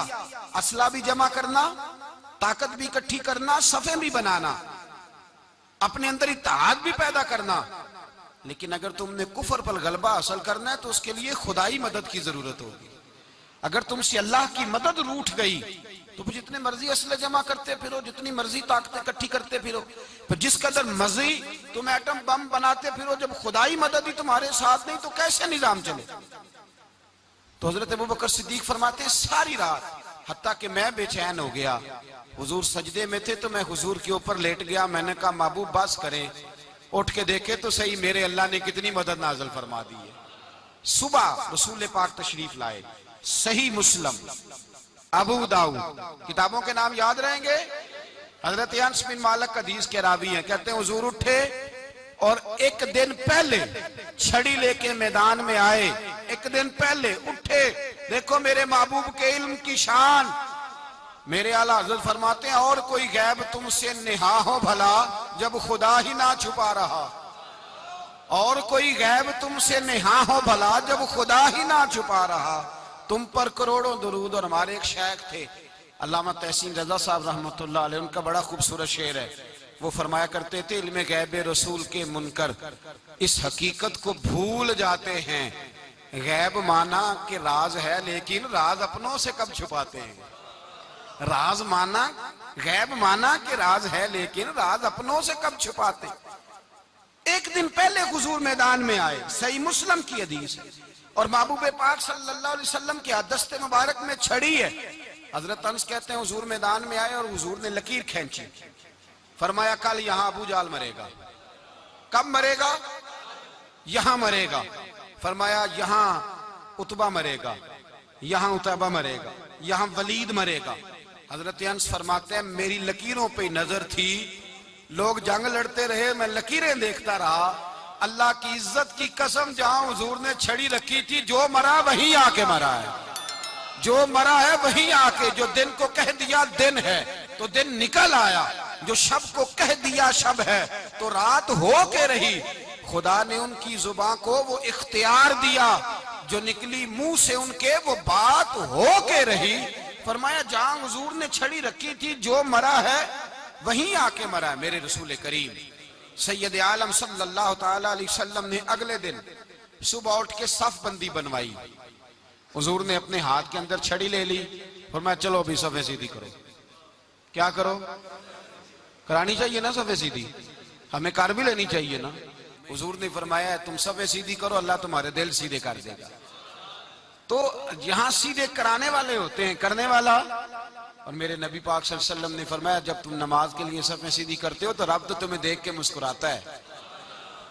असला भी जमा करना, ताकत भी इकट्ठी करना, सफे भी बनाना, अपने अंदर इत्तेहाद भी पैदा करना। लेकिन अगर तुमने कुफर पर गलबा हासिल करना है तो उसके लिए खुदाई मदद की जरूरत होगी। अगर तुमसे अल्लाह की मदद रूठ गई तो जितने मर्जी असले जमा करते फिरो, जितनी मर्जी ताकतें इकट्ठी करते फिरो, पर जिस कदर मर्जी तुम एटम बम बनाते फिरो, जब खुदाई मदद ही तुम्हारे साथ नहीं तो कैसे निजाम चले। तो हजरत अबू बकर सिद्दीक फरमाते सारी रात, हत्ता कि मैं बेचैन हो गया, हुजूर सजदे में थे तो मैं हुजूर के ऊपर लेट गया। मैंने कहा महबूब बस करें, उठ के देखे तो सही मेरे अल्लाह ने कितनी मदद नाज़िल फरमा दी है। सुबह रसूल पाक तशरीफ लाए, सही मुस्लिम, अबू दाऊद, किताबों के नाम याद रहेंगे। हजरत अनस बिन मालिक हदीस के रावी हैं, कहते हैं हुजूर उठे और एक दिन पहले छड़ी लेके मैदान में आए, एक दिन पहले उठे। देखो मेरे महबूब के इल्म की शान। मेरे आला हजरत फरमाते हैं और कोई गैब तुमसे निहा हो भला जब खुदा ही ना छुपा रहा, और कोई गैब तुमसे निहा हो भला जब खुदा ही ना छुपा रहा। तुम पर करोड़ों दुरूद। और हमारे एक शेख थे अल्लामा तहसीन रजा साहब रहमतुल्लाह अलैह, उनका बड़ा खूबसूरत शेर है, वो फरमाया करते थे इल्मे गैब रसूल के मुनकर इस हकीकत को भूल जाते हैं, गैब माना कि राज है लेकिन राज अपनों से कब छुपाते हैं। राज माना, गैब माना कि राज है लेकिन राज अपनों से कब छुपाते। एक दिन पहले हुजूर मैदान में आए, सही मुस्लिम की हदीस है, और महबूब पाक सल्लल्लाहु अलैहि वसल्लम के दस्ते मुबारक में छड़ी है। हजरत अनस कहते हैं हुजूर मैदान में आए और हुजूर ने लकीर खींची, फरमाया कल यहां अबू जाल मरेगा। कब मरेगा? यहां मरेगा। फरमाया यहां उतबा मरेगा, यहां उतबा मरेगा, यहां वलीद मरेगा। हजरत अनस फरमाते हैं मेरी लकीरों पे नजर थी, लोग जंग लड़ते रहे, मैं लकीरें देखता रहा। अल्लाह की इज्जत की कसम, जहां हुजूर ने छड़ी रखी थी जो मरा वहीं आके मरा है। जो मरा है वहीं आके, जो दिन को कह दिया दिन है तो दिन निकल आया, जो शब को कह दिया शब है तो रात हो के रही। खुदा ने उनकी जुबान को वो इख्तियार दिया, जो निकली मुंह से उनके वो बात हो के रही। फरमाया जहां हुजूर ने छड़ी रखी थी, जो मरा है वहीं आके मरा है। मेरे रसूल करीम सैयद आलम सल्लल्लाहु तआला अलैहि वसल्लम ने अगले दिन सुबह उठ के सफ बंदी बनवाई। हुजूर ने अपने हाथ के अंदर छड़ी ले ली, फरमाया चलो अभी सफे सीधी करो। क्या करो? करानी चाहिए ना सफे सीधी, हमें कर भी लेनी चाहिए ना। हुजूर ने फरमाया तुम सफे सीधी करो, अल्लाह तुम्हारे दिल सीधे कर देगा। तो यहां सीधे कराने वाले होते हैं, करने वाला। और मेरे नबी पाक सल्लल्लाहु अलैहि वसल्लम ने फरमाया जब तुम नमाज के लिए सफे सीधी करते हो तो रब तो तुम्हें देख के मुस्कुराता है,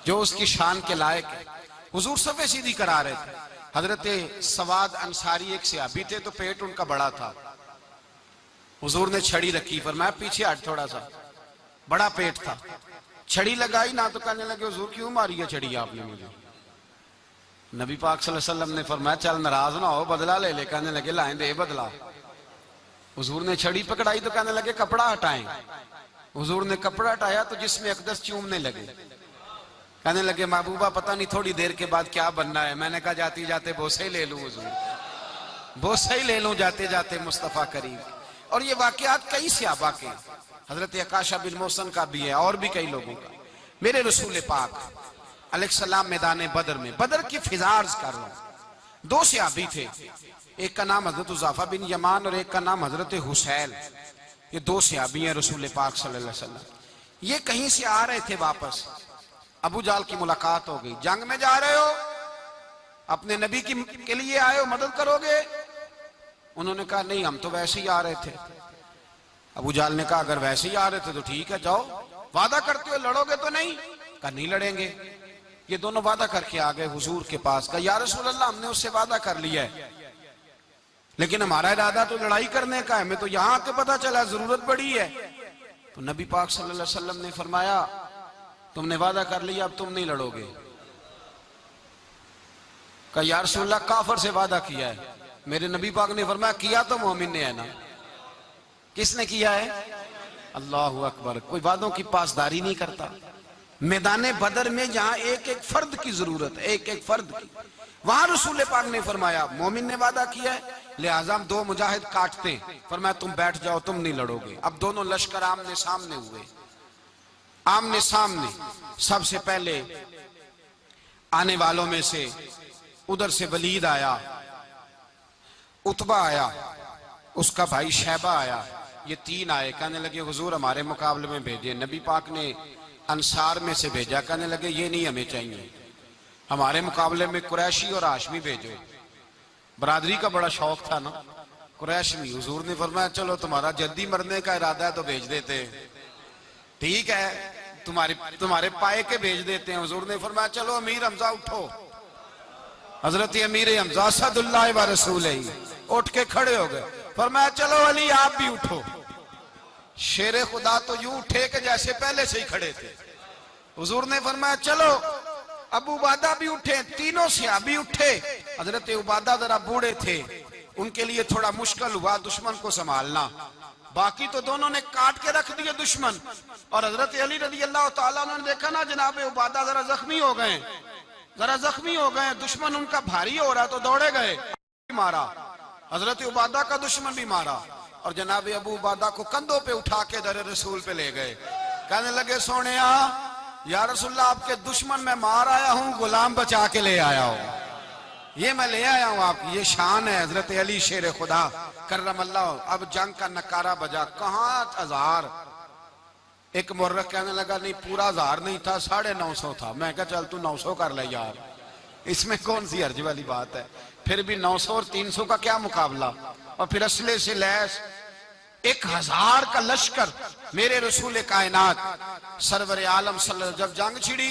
जो उसकी शान के लायक है। हुजूर सफे सीधी करा रहे थे। हजरत सवाद अंसारी एक सहाबी थे, तो पेट उनका बड़ा था। हुजूर ने छड़ी रखी, फरमाया पीछे हट थोड़ा सा, बड़ा पेट था। छड़ी लगाई ना तो कहने लगे हुजूर क्यों मारी है छड़ी आपने मुझे? नबी पाक सल्लल्लाहु अलैहि वसल्लम ने फरमाया चल नाराज ना हो, बदला ले ले। कहने लगे लाएं दे बदला। हुजूर ने छड़ी पकड़ाई तो कहने लगे कपड़ा हटाएं। हुजूर ने कपड़ा हटाया तो जिसमें अकदस चूमने लगे। कहने लगे महबूबा पता नहीं थोड़ी देर के बाद क्या बनना है। मैंने कहा जाती जाते बोसे ही ले लूं हुजूर, बोसे ही ले लूं जाते जाते मुस्तफा करीम। और ये वाकयात कई सहाबा के, हजरत अकाशा बिन मोहसन का भी है और भी कई लोगों का। मेरे रसूल पाक अलैहिस्सलाम मैदान बदर में, बदर की फिजा अर्ज कर रहा हूं, दो सहाबी थे, एक का नाम हजरत उज़ाफा बिन यमान और एक का नाम हजरत हुसैल। ये दो सहाबी हैं रसूल पाक सल्लल्लाहु अलैहि वसल्लम। ये कहीं से आ रहे थे वापस, अबू जाल की मुलाकात हो गई। जंग में जा रहे हो, अपने नबी के लिए आए हो, मदद करोगे? उन्होंने कहा नहीं हम तो वैसे ही आ रहे थे। अबू जाल ने कहा अगर वैसे ही आ रहे थे तो ठीक है जाओ, वादा करते हो लड़ोगे तो नहीं? कहा नहीं लड़ेंगे। ये दोनों वादा करके आ गए हुजूर के पास। कहा या रसूल अल्लाह हमने उससे वादा कर लिया है, लेकिन हमारा इरादा तो लड़ाई करने का है, हमें तो यहां आके पता चला जरूरत पड़ी है। तो नबी पाक सल्लल्लाहु अलैहि वसल्लम ने फरमाया तुमने वादा कर लिया अब तुम नहीं लड़ोगे। कहा या रसूल अल्लाह काफिर से वादा किया है। मेरे नबी पाक ने फरमाया किया तो मोमिन ने है ना। किसने किया है? अल्लाहु अकबर। कोई वादों की पासदारी नहीं करता। मैदान बदर में जहां एक एक फर्द की जरूरत है, एक एक फर्द की, वहां रसूल पाक ने फरमाया मोमिन ने वादा किया है लिहाजा हम दो मुजाहिद काटते हैं। फरमाया तुम बैठ जाओ तुम नहीं लड़ोगे। अब दोनों लश्कर आमने सामने हुए, आमने सामने। सबसे पहले आने वालों में से उधर से वलीद आया, उतबा आया, उसका भाई शैबा आया, ये तीन आए। कहने लगे हुजूर हमारे मुकाबले में भेजे। नबी पाक ने अंसार में से भेजा, कहने लगे ये नहीं हमें चाहिए, हमारे मुकाबले में कुरैशी और हाशमी भेजो। बरादरी का बड़ा शौक था ना कुरैशी। हुजूर ने फरमाया चलो तुम्हारा जल्दी मरने का इरादा है तो भेज देते, ठीक है तुम्हारे पाए के भेज देते हैं। हुजूर ने फरमाया चलो अमीर हमजा उठो। हजरत अमीर हमजा असदुल्लाह व रसूल उठ के खड़े हो गए। फरमाया चलो अली आप भी उठो। शेरे खुदा तो यूं उठे कि जैसे पहले से ही खड़े थे। हुजूर ने फरमाया चलो। अबू उबादा भी उठे, तीनों सहाबी उठे। हजरत उबादा जरा बूढ़े थे, उनके लिए थोड़ा मुश्किल हुआ दुश्मन को संभालना। बाकी तो दोनों ने काट के रख दिए दुश्मन। और हजरत अली रज़ी अल्लाह तआला ने देखा ना जनाब उबादा जरा जख्मी हो गए, जरा जख्मी हो गए, दुश्मन उनका भारी हो रहा तो दौड़े गए, मारा। हजरत उबादा का दुश्मन भी मारा और जनाब अबू उबादा को कंधों पे उठा के दर रसूल पे ले गए। कहने लगे सोने या रसूलल्लाह आपके दुश्मन मैं मार आया हूं, गुलाम बचा के ले आया हूं, ये मैं ले आया हूं आपकी, ये शान है हजरत अली शेर खुदा करमल्लाह। अब जंग का नकारा बजा, कहां 1000। एक मुर्रख कहने लगा नहीं पूरा 1000 नहीं था, 950 था। मैं कहा चल तू 900 कर ले यार, इसमें कौन सी हर्ज वाली बात है। फिर भी 900 और 300 का क्या मुकाबला। और फिर असले से लैस 1000 का लश्कर। मेरे रसूल कायनात सरवर आलम सल्लल्लाहु जब जंग छिड़ी,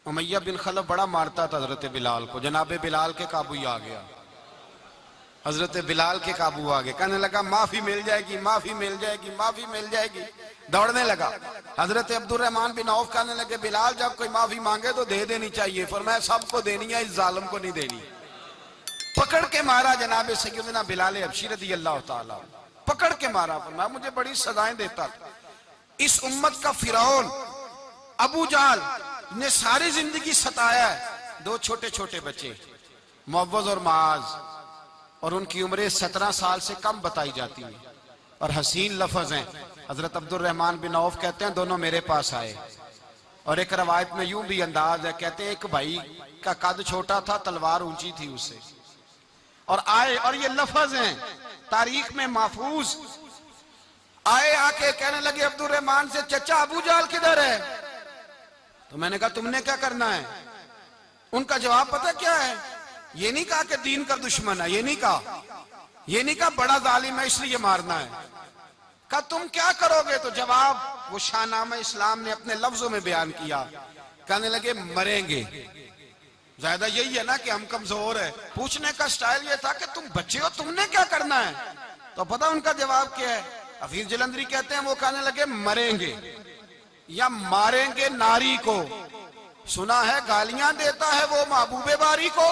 उमैया बिन खलफ बड़ा मारता था हजरत बिलाल को। जनाबे बिलाल के काबू ही आ गया, हजरत बिलाल के काबू आ गए। कहने लगा माफी मिल जाएगी, माफी मिल जाएगी, माफी मिल जाएगी। दौड़ने लगा। हजरत अब्दुर्रहमान बिन औफ कहने लगे बिलाल जब कोई माफी मांगे तो दे देनी चाहिए। फरमाया सबको देनी है, इस जालिम को नहीं देनी। तो पकड़ के मारा जनाब सैयदना बिलाल हबशी रज़ियल्लाहु ताला, पकड़ के मारा। फरमाया मुझे बड़ी सजाएं देता था। इस उम्मत का फिरौन अबू जाल ने सारी जिंदगी सताया है। दो छोटे छोटे बच्चे मुअव्वज़ और माज, और उनकी उम्रें 17 साल से कम बताई जाती है, और हसीन लफ्ज हैं। हजरत अब्दुल रहमान बिन औफ कहते हैं दोनों मेरे पास आए, और एक रवायत में यूं भी अंदाज है, कहते हैं एक भाई का कद छोटा था, तलवार ऊंची थी उससे, और आए, और ये लफ्ज हैं तारीख में महफूज। आए, आके कहने लगे अब्दुल रहमान से, चचा अबू जाल किधर है? तो मैंने कहा तुमने क्या करना है? उनका जवाब पता क्या है? ये नहीं कहा कि दीन का दुश्मन है, ये नहीं कहा, ये नहीं कहा बड़ा जालिम है इसलिए मारना है। कहा तुम क्या करोगे? तो जवाब वो शाहनामा इस्लाम ने अपने लफ्जों में बयान किया। कहने लगे मरेंगे। ज्यादा यही है ना कि हम कमजोर है। पूछने का स्टाइल ये था कि तुम बच्चे हो, तुमने क्या करना है? तो पता उनका जवाब क्या है? हफीज जलंधरी कहते हैं वो कहने लगे मरेंगे या मारेंगे नारी को। सुना है गालियां देता है वो महबूबे बारी को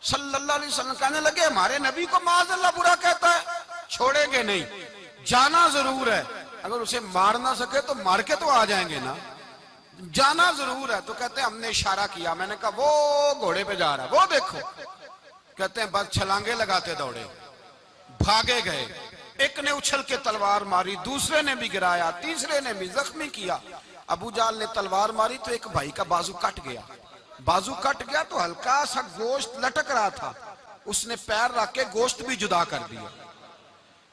सल्लल्लाहु अलैहि वसल्लम। कहने लगे हमारे नबी को माज़अल्लाह बुरा कहता है, छोड़ेंगे नहीं, जाना जरूर है। अगर उसे मार ना सके तो मार के तो आ जाएंगे ना, जाना जरूर है। तो कहते हैं हमने इशारा किया, मैंने कहा वो घोड़े पे जा रहा है, वो देखो। कहते हैं बस छलांगे लगाते दौड़े, भागे गए। एक ने उछल के तलवार मारी, दूसरे ने भी गिराया, तीसरे ने भी जख्मी किया। अबू जाल ने तलवार मारी तो एक भाई का बाजू कट गया। बाजू कट गया तो हल्का सा गोश्त लटक रहा था, उसने पैर रख के गोश्त भी जुदा कर दिया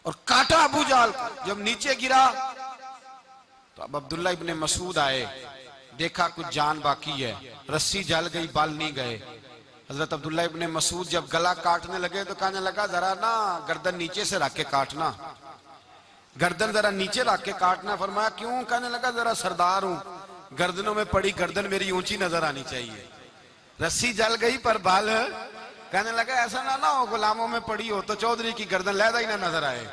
और काटा अबू जाल को। जब नीचे गिरा तो अब अब्दुल्ला इब्ने मसूद आए, देखा कुछ जान बाकी है, रस्सी जल गई, बाल नहीं गए। हजरत अब्दुल्ला इब्ने मसूद जब गला काटने लगे तो कहने लगा जरा ना गर्दन नीचे से रख के काटना, गर्दन जरा नीचे रख के काटना। फरमाया क्यों? कहने लगा जरा सरदार हूं, गर्दनों में पड़ी गर्दन मेरी ऊंची नजर आनी चाहिए। रस्सी जल गई पर बाल है। कहने लगा ऐसा ना हो गुलामों में पड़ी हो तो चौधरी की गर्दन लहदा ही ना नजर आए,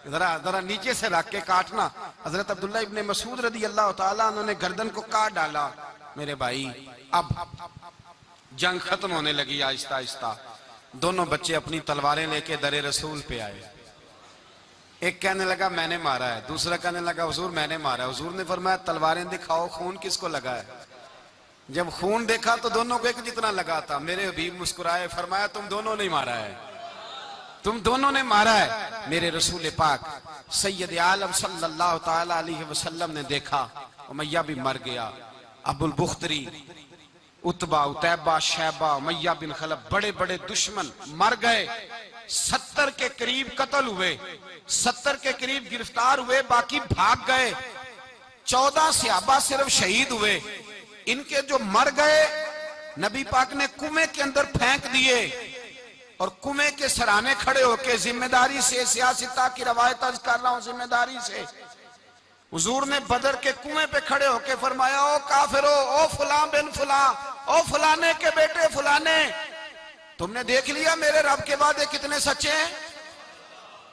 जरा जरा नीचे से रख के काटना। हजरत अब्दुल्ला इब्ने मसूद रज़ियल्लाहु ताला उन्होंने गर्दन को काट डाला। मेरे भाई अब जंग खत्म होने लगी आहिस्ता आहिस्ता। दोनों बच्चे अपनी तलवारें लेके दरे रसूल पे आए। एक कहने लगा मैंने मारा है, दूसरा कहने लगा हुजूर मैंने मारा है। हुजूर ने फरमाया तलवारें दिखाओ, खून किसको लगा है? जब खून देखा तो दोनों को एक जितना लगा था। मेरे हबीब मुस्कुराए, फरमाया तुम दोनों ने मारा है, तुम दोनों ने मारा है। मेरे रसूल पाक सैयद आलम सल्लल्लाहु ताला अलैहि वसल्लम ने देखा उमैया भी मर गया। अबुल बुख्तरी, उतबा, उतैबा, शैबा, उमैया बिन खलफ, बड़े बड़े दुश्मन मर गए। 70 के करीब कत्ल हुए, 70 के करीब गिरफ्तार हुए, बाकी भाग गए। 14 सहाबा सिर्फ शहीद हुए। इनके जो मर गए नबी पाक ने कुएं के अंदर फेंक दिए और कुएं के सराहने खड़े होके जिम्मेदारी से, सियासता की रवायत अर्ज कर रहा हूं, जिम्मेदारी से हुजूर ने बदर के कुएं पे खड़े होके फरमाया ओ काफिरो, ओ फुला बिन फुला, ओ फलाने के बेटे फलाने, तुमने देख लिया मेरे रब के वादे कितने सच्चे हैं।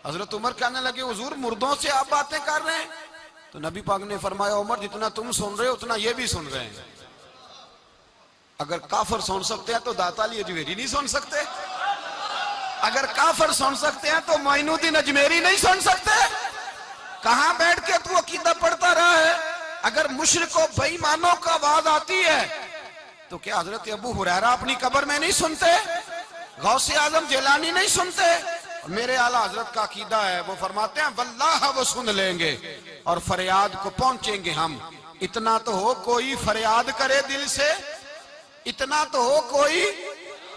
हजरत उमर कहने लगे हुजूर मुर्दों से आप बातें कर रहे हैं? तो नबी पाक ने फरमाया उमर जितना तुम सुन रहे हो उतना ये भी सुन रहे हैं। अगर काफर सुन सकते हैं तो दाता अली अजमेरी नहीं सुन सकते? अगर काफर सुन सकते हैं तो मोइनुद्दीन अजमेरी नहीं सुन सकते? कहां बैठ के तू अकीदा पढ़ता रहा है? अगर मुशरिकों बेईमानों का आवाज आती है तो क्या हजरत अबू हुरैरा अपनी कब्र में नहीं सुनते? गौसे आजम जिलानी नहीं सुनते? मेरे आला हजरत का अकीदा है, वो फरमाते हैं वल्लाह वो सुन लेंगे और फरियाद को पहुंचेंगे हम। इतना तो हो कोई फरियाद करे दिल से, इतना तो हो कोई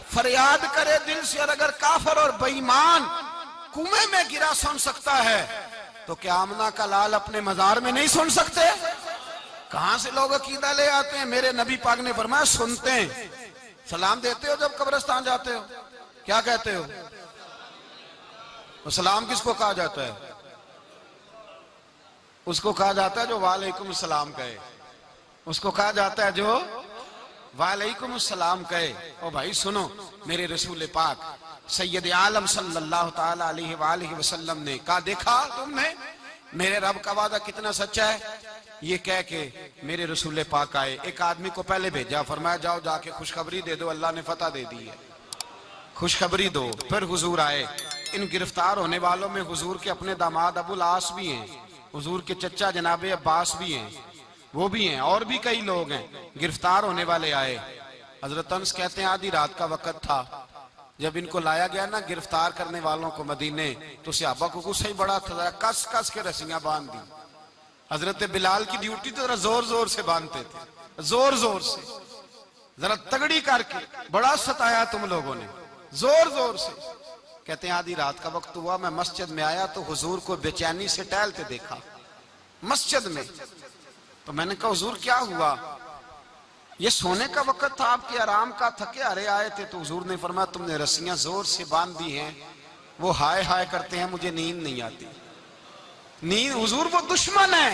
फरियाद करे दिल से। और अगर काफर और बेईमान कुएं में गिरा सुन सकता है तो क्या आमना का लाल अपने मजार में नहीं सुन सकते? कहां से लोग अकीदा ले आते हैं? मेरे नबी पाक ने फरमाया सुनते हैं। सलाम देते हो जब कब्रिस्तान जाते हो? क्या कहते हो? तो सलाम किसको कहा जाता है? उसको कहा जाता है जो वालेकुम सलाम कहे, उसको कहा जाता है जो वालेकुम सलाम कहे। ओ भाई सुनो, मेरे रसूल पाक सैयद आलम सल्लल्लाहु ताला अलैहि वसल्लम ने कहा देखा तुमने मेरे रब का वादा कितना सच्चा है? ये कह के मेरे रसूल पाक आए, एक आदमी को पहले भेजा, फरमाया जाओ जाके खुशखबरी दे दो, अल्लाह ने फतह दे दी है। खुशखबरी दो। फिर हुजूर आए। इन गिरफ्तार होने वालों में हुजूर के अपने दामाद अबुल आस भी हैं, हुजूर के चचा जनाबे अब्बास भी हैं, वो भी हैं, और भी कई लोग हैं। गिरफ्तार होने वाले आए। हजरत अनस कहते हैं आधी रात का वक्त था। जब इनको लाया गया ना गिरफ्तार करने वालों को मदीने, तो सहाबा को गुस्सा ही बड़ा था, कस कस के रस्सियां बांध दी। हजरत बिलाल की ड्यूटी तो जरा जोर जोर से बांधते थे, जोर जोर से, जरा तगड़ी करके, बड़ा सताया तुम लोगों ने, जोर जोर से। कहते हैं आधी रात का वक्त हुआ, मैं मस्जिद में आया तो हुजूर को बेचैनी से टहलते देखा मस्जिद में। तो मैंने कहा हुजूर क्या हुआ? ये सोने का वक्त था आपके, आराम का, थके हारे आए थे। तो हुजूर ने फरमाया तुमने रस्सियां जोर से बांध दी हैं, वो हाय हाय करते हैं, मुझे नींद नहीं आती। नींद हुजूर वो दुश्मन है,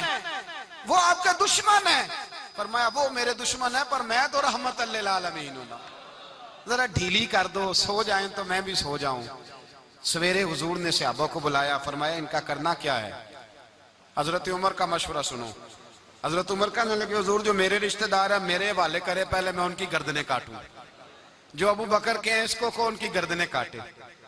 वो आपका दुश्मन है। फरमाया वो मेरे दुश्मन है पर मैं तो रहमत लिल आलमीन हूं, जरा ढीली कर दो, सो जाएं तो मैं भी सो जाऊं। सवेरे हुजूर ने सहाबा को बुलाया, फरमाया इनका करना क्या है? हजरत उमर का मशवरा सुनो। हजरत उमर कहने लगे हुजूर जो मेरे रिश्तेदार है मेरे हवाले करे, पहले मैं उनकी गर्दनें काटूं। जो अबू बकर के हैं इसको को उनकी गर्दनें काटे,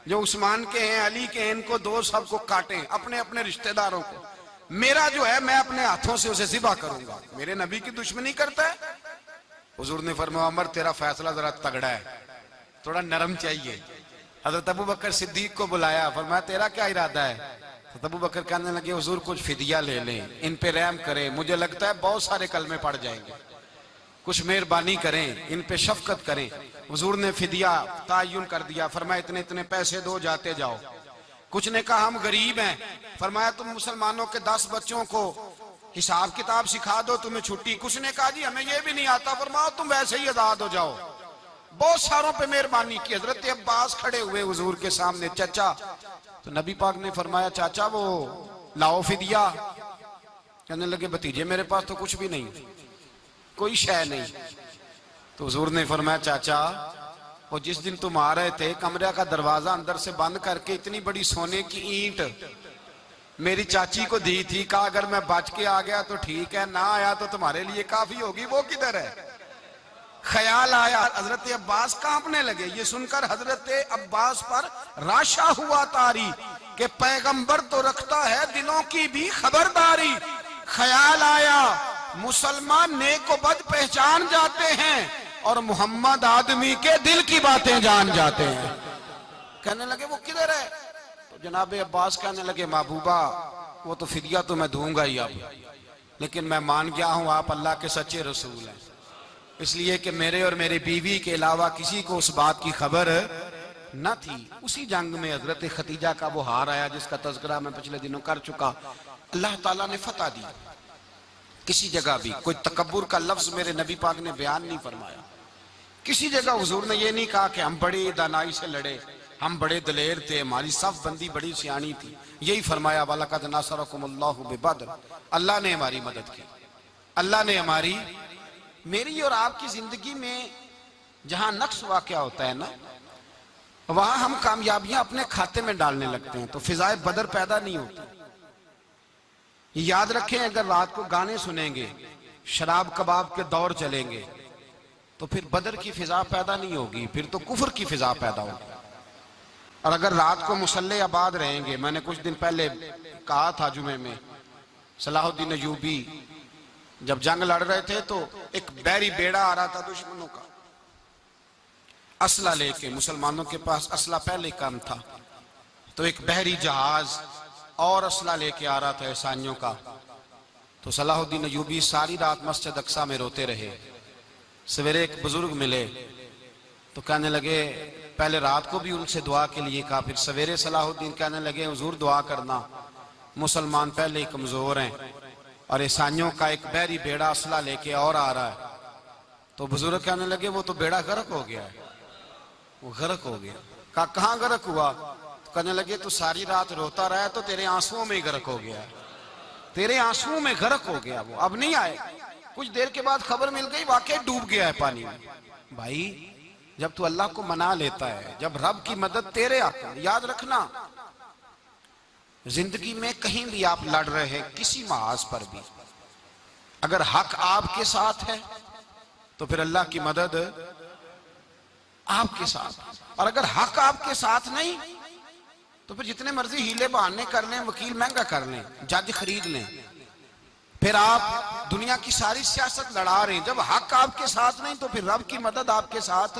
जो उस्मान के हैं, अली के हैं, इनको दो, सबको काटे, अपने अपने रिश्तेदारों को। मेरा जो है मैं अपने हाथों से उसे ज़िबा करूंगा। मेरे नबी की दुश्मनी करता है। हुजूर ने फरमाया उमर तेरा फैसला जरा तगड़ा है, थोड़ा नरम चाहिए। हजरत अबू बकर सिद्दीक को बुलाया, फरमाया तेरा क्या इरादा है? तो अबू बकर कहने लगे हुजूर कुछ फिदिया ले लें, इन पे रहम करें, मुझे लगता है बहुत सारे कलमे पड़ जाएंगे, कुछ मेहरबानी करें, इन पे शफकत करें। हुजूर ने फिदिया तायुन कर दिया, फरमाया इतने इतने पैसे दो, जाते जाओ। कुछ ने कहा हम गरीब हैं, फरमाया तुम मुसलमानों के 10 बच्चों को हिसाब किताब सिखा दो, तुम्हें छुट्टी। कुछ ने कहा जी हमें ये भी नहीं आता, फरमाया तुम वैसे ही आजाद हो जाओ। बहुत सारों पे मेहरबानी की। हजरत अब्बास खड़े हुए हुजूर के सामने, चाचा। तो नबी पाक ने फरमाया चाचा वो लाओ फिदिया। कहने लगे भतीजे मेरे पास तो कुछ भी नहीं, कोई शय नहीं। तो हुजूर ने फरमाया चाचा वो जिस दिन तुम आ रहे थे कमरे का दरवाजा अंदर से बंद करके इतनी बड़ी सोने की ईंट मेरी चाची को दी थी, कहा अगर मैं बच के आ गया तो ठीक है, ना आया तो तुम्हारे लिए काफी होगी, वो किधर है? ख्याल आया। हजरत अब्बास कांपने लगे। ये सुनकर हजरत अब्बास पर राशा हुआ तारी कि पैगंबर तो रखता है दिलों की भी खबरदारी। ख्याल आया मुसलमान नेक व बद पहचान जाते हैं और मोहम्मद आदमी के दिल की बातें जान जाते हैं। कहने लगे वो किधर है? तो जनाब अब्बास कहने लगे महबूबा वो तो फिदिया तो मैं दूंगा ही अब, लेकिन मैं मान गया हूं आप अल्लाह के सच्चे रसूल हैं, इसलिए कि मेरे और मेरे बीवी के अलावा किसी को उस बात की खबर न थी। उसी जंग में हजरत खतीजा का वो हार आया जिसका तज़किरा मैं पिछले दिनों कर चुका। अल्लाह ताला ने फतह दी। किसी जगह भी कोई तकब्बुर का लफ्ज मेरे नबी पाक ने बयान नहीं फरमाया। किसी जगह हुजूर ने ये नहीं कहा कि हम बड़ी दानाई से लड़े, हम बड़े दलेर थे, हमारी सफ बंदी बड़ी सियानी थी। यही फरमाया वलक़द नसरकुमुल्लाहु बिबद्र, अल्लाह ने हमारी मदद की, अल्लाह ने हमारी। मेरी और आपकी जिंदगी में जहां नक्स वाक़या होता है ना, वहां हम कामयाबियां अपने खाते में डालने लगते हैं तो फिजाए बदर पैदा नहीं होती। याद रखें अगर रात को गाने सुनेंगे, शराब कबाब के दौर चलेंगे तो फिर बदर की फिजा पैदा नहीं होगी, फिर तो कुफर की फिजा पैदा होगी। और अगर रात को मुसल्ले आबाद रहेंगे, मैंने कुछ दिन पहले कहा था जुमे में, सलाहुद्दीन अयूबी जब जंग लड़ रहे थे तो एक बैरी बेड़ा आ रहा था दुश्मनों का असला लेके, मुसलमानों के पास असला पहले कम था, तो एक बहरी जहाज और असला लेके आ रहा था ईसाइयों का। तो सलाहुद्दीन अयूबी सारी रात मस्जिद अक्सा में रोते रहे। सवेरे एक बुजुर्ग मिले तो कहने लगे, पहले रात को भी उनसे दुआ के लिए कहा, फिर सवेरे सलाहुद्दीन कहने लगे हुजूर दुआ करना, मुसलमान पहले ही कमजोर हैं और ईसाइयों का एक बहरी बेड़ा असला लेके और आ रहा है। तो बुजुर्ग कहने लगे वो तो बेड़ा गर्क हो गया है, वो गर्क हो गया। कहा कहाँ गर्क हुआ? तो कहने लगे तो सारी रात रोता रहा तो तेरे आंसुओं में ही गर्क हो गया, तेरे आंसुओं में गर्क हो गया, वो अब नहीं आए। कुछ देर के बाद खबर मिल गई वाकई डूब गया है पानी में। भाई जब तू अल्लाह को मना लेता है, जब रब की मदद तेरे आती है, याद रखना जिंदगी में कहीं भी आप लड़ रहे हैं, किसी महाज पर भी, अगर हक आपके साथ है तो फिर अल्लाह की मदद आपके साथ। और अगर हक आपके साथ नहीं तो फिर जितने मर्जी हीले बहाने कर लें, वकील महंगा कर लें, जज खरीद लें, फिर आप दुनिया की सारी सियासत लड़ा रहे हैं। जब हक आपके साथ नहीं तो फिर रब की मदद आपके साथ